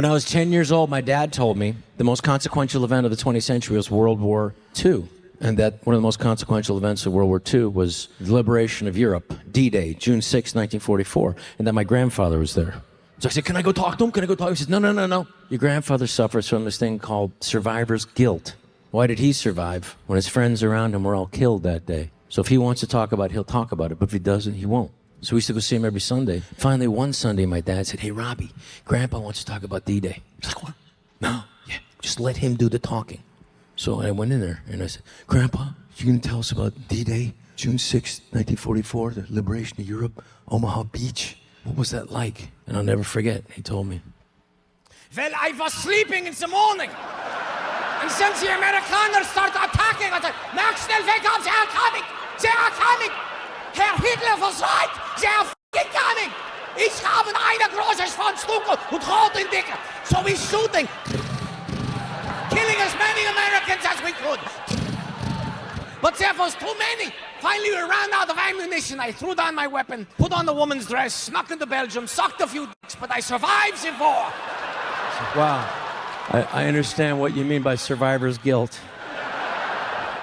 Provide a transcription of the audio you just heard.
When I was 10 years old, my dad told me the most consequential event of the 20th century was World War II. And that one of the most consequential events of World War II was the liberation of Europe, D-Day, June 6, 1944, and that my grandfather was there. So I said, can I go talk to him? Can I go talk to him? He says, no. Your grandfather suffers from this thing called survivor's guilt. Why did he survive when his friends around him were all killed that day? So if he wants to talk about it, he'll talk about it, but if he doesn't, he won't. So we used to go see him every Sunday. Finally, one Sunday, my dad said, hey, Robbie, Grandpa wants to talk about D-Day. I was like, what? No, yeah, just let him do the talking. So I went in there and I said, Grandpa, you gonna tell us about D-Day, June 6, 1944, the liberation of Europe, Omaha Beach? What was that like? And I'll never forget, he told me. Well, I was sleeping in the morning. And since the Amerikaners started attacking, I said, mach schnell weg auf, they are coming! They are coming! Herr Hitler was right! They are f***ing coming! Ich habe eine große Schwanzdunkel und rot in Dicke. So we shooting. Killing as many Americans as we could. But there was too many. Finally, we ran out of ammunition. I threw down my weapon, put on the woman's dress, snuck into Belgium, sucked a few dicks, but I survived the war. Wow. I understand what you mean by survivor's guilt.